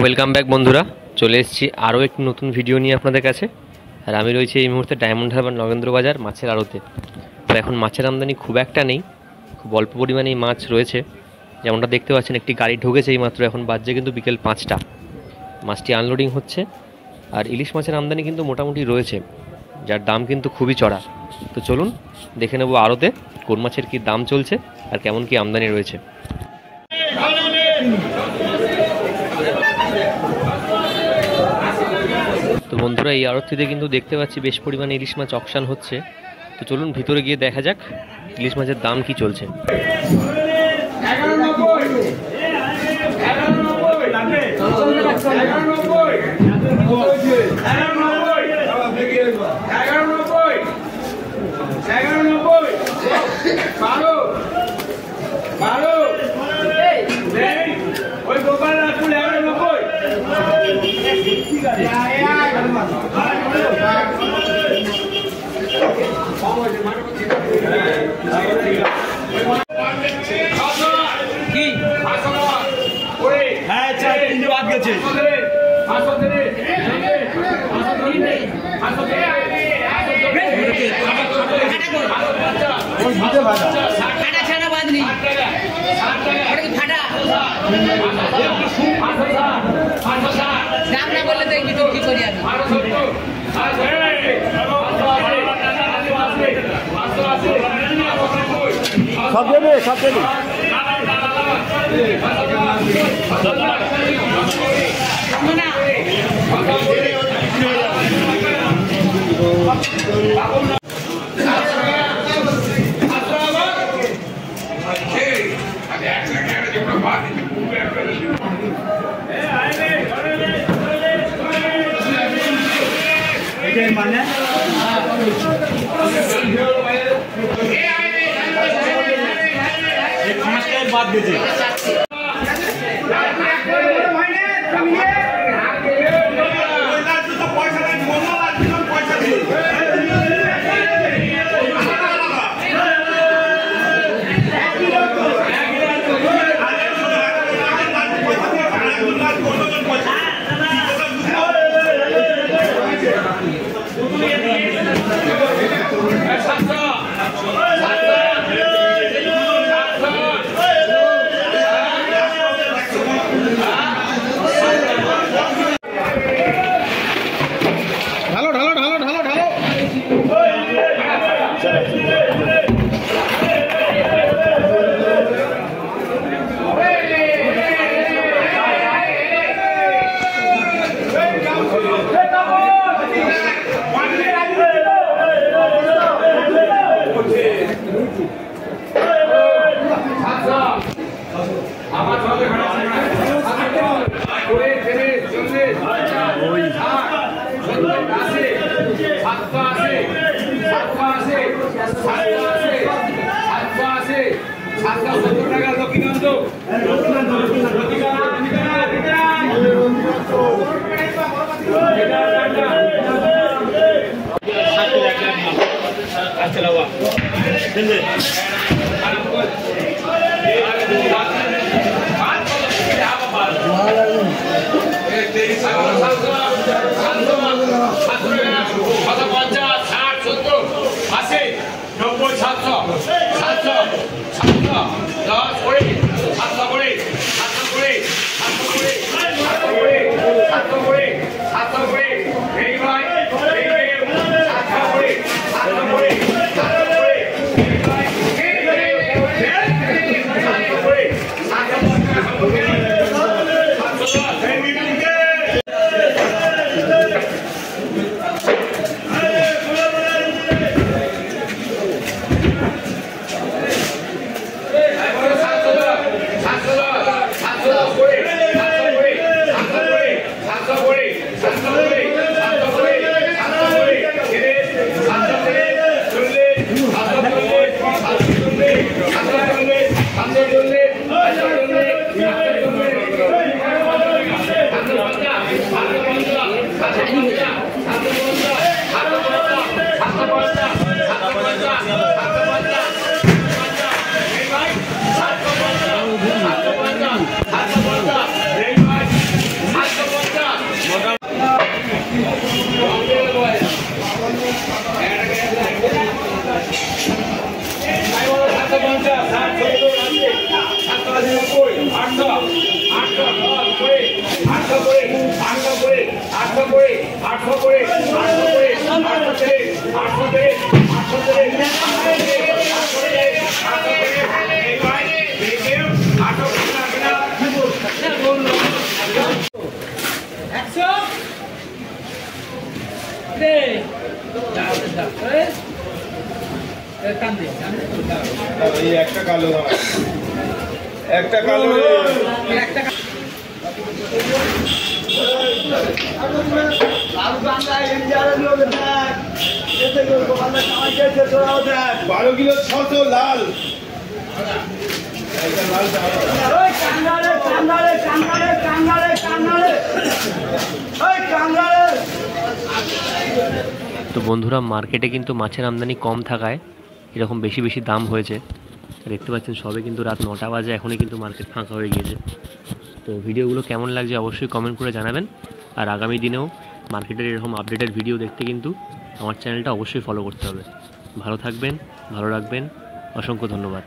Welcome back বন্ধুরা, চলে এসেছি আরও একটি নতুন ভিডিও নিয়ে আপনাদের কাছে। আর আমি রয়েছি এই মুহূর্তে ডায়মন্ড হারবার নগেন্দ্র বাজার মাছের আড়তে। তো এখন মাছের আমদানি খুব একটা নেই, খুব অল্প পরিমাণেই মাছ রয়েছে। যেমনটা দেখতে পাচ্ছেন, একটি গাড়ি ঢুকেছে এই মাত্র, এখন বাজছে কিন্তু বিকেল 5টা। মাছটি আনলোডিং হচ্ছে। আর ইলিশ মাছের আমদানি কিন্তু মোটামুটি রয়েছে, যার দাম কিন্তু খুবই চড়া। তো চলুন দেখে নেব আড়তে কোন মাছের কী দাম চলছে আর কেমন কী আমদানি রয়েছে। তো বন্ধুরা, এই আড়তটিতে কিন্তু দেখতে পাচ্ছি বেশ পরিমাণে ইলিশ মাছ অকশান হচ্ছে। তো চলুন ভিতরে গিয়ে দেখা যাক ইলিশ মাছের দাম কি চলছে। সব দেবে সব দেবে মানে बात दीजिए একটা কালো একটা কালো বারো কিলো 600 লাল তো বন্ধুরা, মার্কেটে কিন্তু মাছের আমদানি কম থাকায় এরকম বেশি বেশি দাম হয়েছে। দেখতে পাচ্ছেন সবে কিন্তু রাত 9টা বাজে, এখনই কিন্তু মার্কেট ফাঁকা হয়ে গিয়েছে। তো ভিডিওগুলো কেমন লাগছে অবশ্যই কমেন্ট করে জানাবেন। আর আগামী দিনেও মার্কেটের এরকম আপডেটেড ভিডিও দেখতে কিন্তু আমার চ্যানেলটা অবশ্যই ফলো করতে হবে। ভালো থাকবেন, ভালো রাখবেন, অসংখ্য ধন্যবাদ।